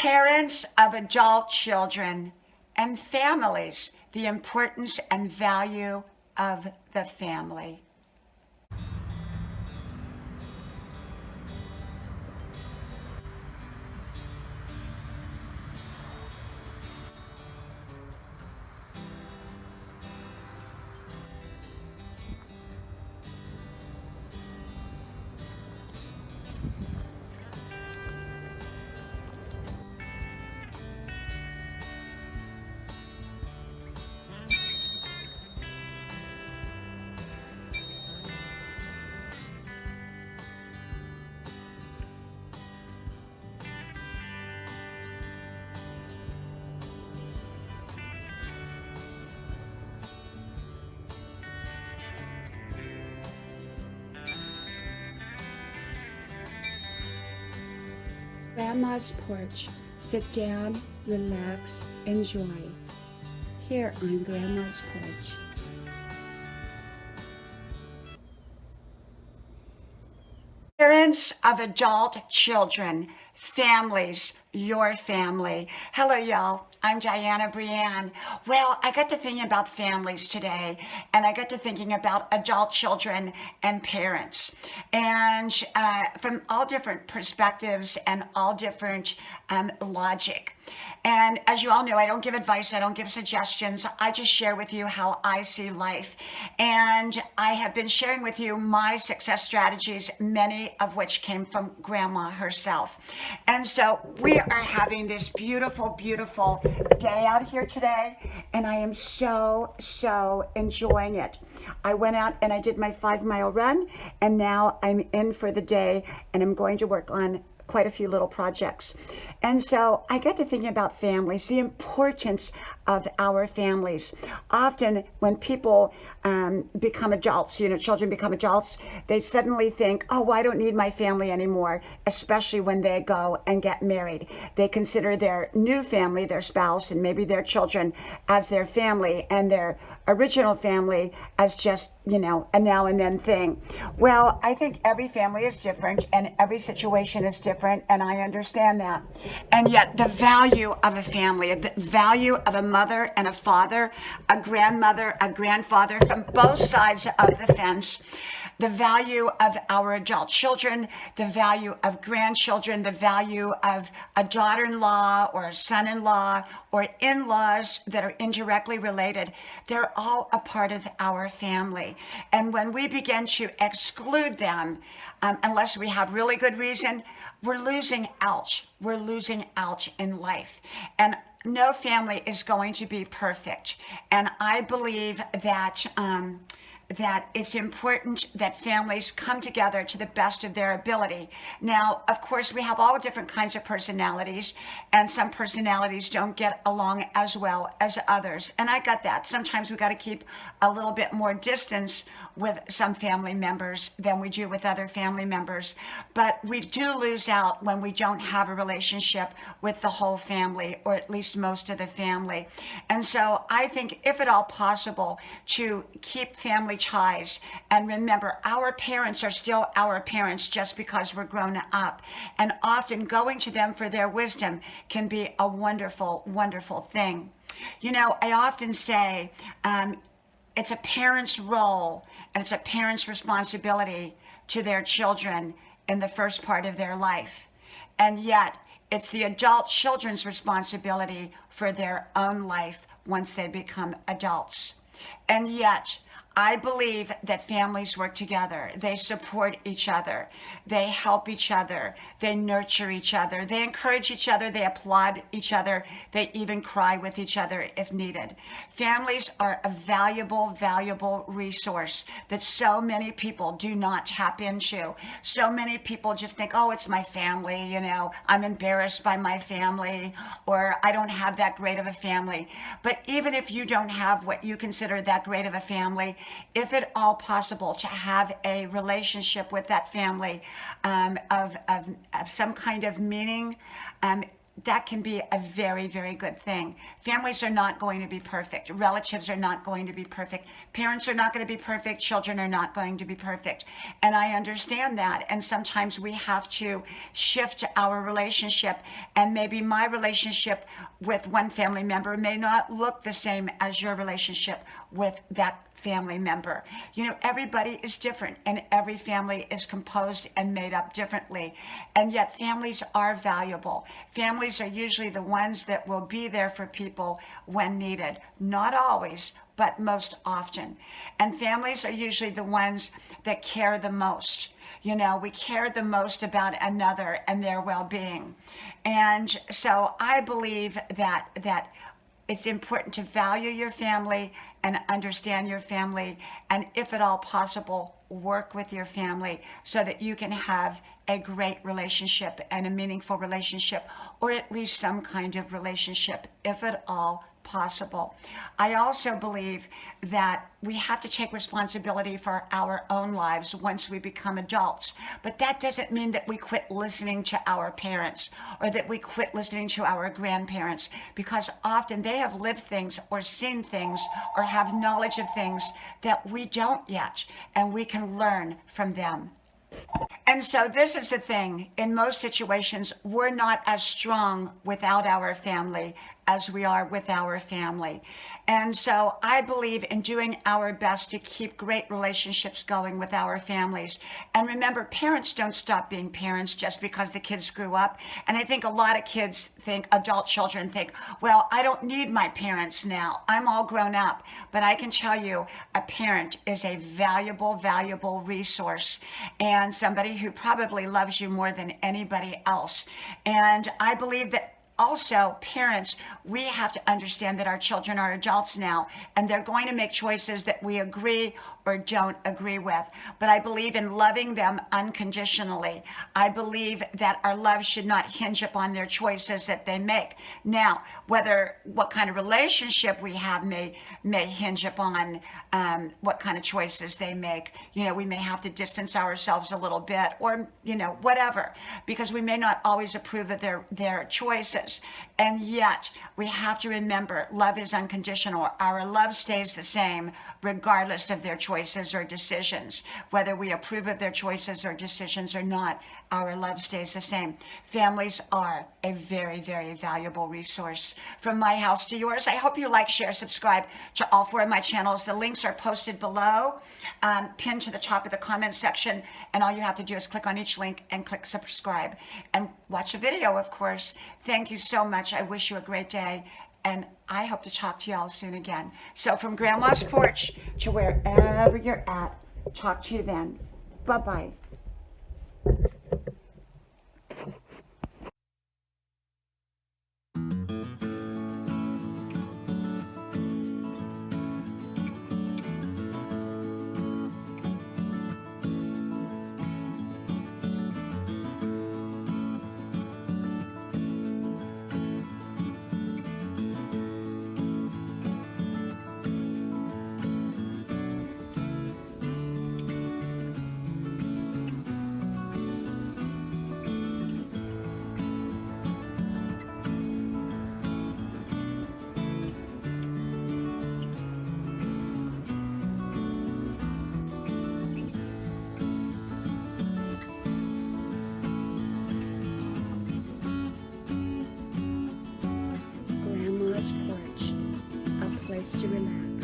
Parents of adult children and families, the importance and value of the family. Grandma's porch. Sit down, relax, enjoy. Here on Grandma's porch. Parents of adult children, families, your family. Hello, y'all. I'm Diana Brienne. Well, I got to thinking about families today, and I got to thinking about adult children and parents, and from all different perspectives and all different logic. And as you all know, I don't give advice, I don't give suggestions. I just share with you how I see life. And I have been sharing with you my success strategies, many of which came from Grandma herself. And so we are having this beautiful, beautiful day out here today, and I am so enjoying it. I went out and I did my 5-mile run, and now I'm in for the day, and I'm going to work on quite a few little projects. And so I get to thinking about families, the importance of our families. Often when people become adults, children become adults, they suddenly think, oh, well, I don't need my family anymore, especially when they go and get married. They consider their new family, their spouse, and maybe their children as their family, and their original family as just, a now and then thing. Well, I think every family is different and every situation is different, and I understand that. And yet the value of a family, the value of a mother and a father, a grandmother, a grandfather from both sides of the fence, the value of our adult children, the value of grandchildren, the value of a daughter-in-law or a son-in-law or in-laws that are indirectly related, they're all a part of our family. And when we begin to exclude them, unless we have really good reason, we're losing out. We're losing out in life. And no family is going to be perfect. And I believe that that it's important that families come together to the best of their ability. Now, of course, we have all different kinds of personalities, and some personalities don't get along as well as others. And I got that. Sometimes we got to keep a little bit more distance with some family members than we do with other family members. But we do lose out when we don't have a relationship with the whole family, or at least most of the family. And so I think, if at all possible, to keep family ties. And remember, our parents are still our parents just because we're grown up. And often going to them for their wisdom can be a wonderful, wonderful thing. I often say it's a parent's role and it's a parent's responsibility to their children in the first part of their life. And yet, it's the adult children's responsibility for their own life once they become adults. And yet, I believe that families work together. They support each other. They help each other. They nurture each other. They encourage each other. They applaud each other. They even cry with each other if needed. Families are a valuable, valuable resource that so many people do not tap into. So many people just think, oh, it's my family, I'm embarrassed by my family, or I don't have that great of a family. But even if you don't have what you consider that great of a family, if at all possible, to have a relationship with that family of some kind of meaning, that can be a very, very good thing. Families are not going to be perfect. Relatives are not going to be perfect. Parents are not going to be perfect. Children are not going to be perfect. And I understand that. And sometimes we have to shift our relationship. And maybe my relationship with one family member may not look the same as your relationship with that family member. You know, everybody is different and every family is composed and made up differently. And yet families are valuable. Families are usually the ones that will be there for people when needed. Not always, but most often. And families are usually the ones that care the most. You know, we care the most about another and their well-being. And so I believe that it's important to value your family and understand your family, and if at all possible, work with your family so that you can have a great relationship and a meaningful relationship, or at least some kind of relationship, if at all possible. I also believe that we have to take responsibility for our own lives once we become adults. But that doesn't mean that we quit listening to our parents or that we quit listening to our grandparents, because often they have lived things or seen things or have knowledge of things that we don't yet, and we can learn from them. And so this is the thing. In most situations, we're not as strong without our family as we are with our family. And so I believe in doing our best to keep great relationships going with our families. And remember, parents don't stop being parents just because the kids grew up. And I think a lot of kids think, adult children think, well, I don't need my parents now. I'm all grown up. But I can tell you, a parent is a valuable, valuable resource and somebody who probably loves you more than anybody else. And I believe that also, parents, we have to understand that our children are adults now, and they're going to make choices that we agree or don't agree with. But I believe in loving them unconditionally. I believe that our love should not hinge upon their choices that they make. Now, what kind of relationship we have may hinge upon what kind of choices they make. You know, we may have to distance ourselves a little bit, or, you know, whatever, because we may not always approve of their choices. And yet, we have to remember, love is unconditional. Our love stays the same regardless of their choices or decisions. Whether we approve of their choices or decisions or not, our love stays the same. Families are a very, very valuable resource. From my house to yours, I hope you like, share, subscribe to all 4 of my channels. The links are posted below, pinned to the top of the comment section, and all you have to do is click on each link and click subscribe. And watch a video, of course. Thank you so much. I wish you a great day, and I hope to talk to y'all soon again. So from Grandma's porch to wherever you're at, talk to you then. Bye-bye. Grandma's porch, a place to relax.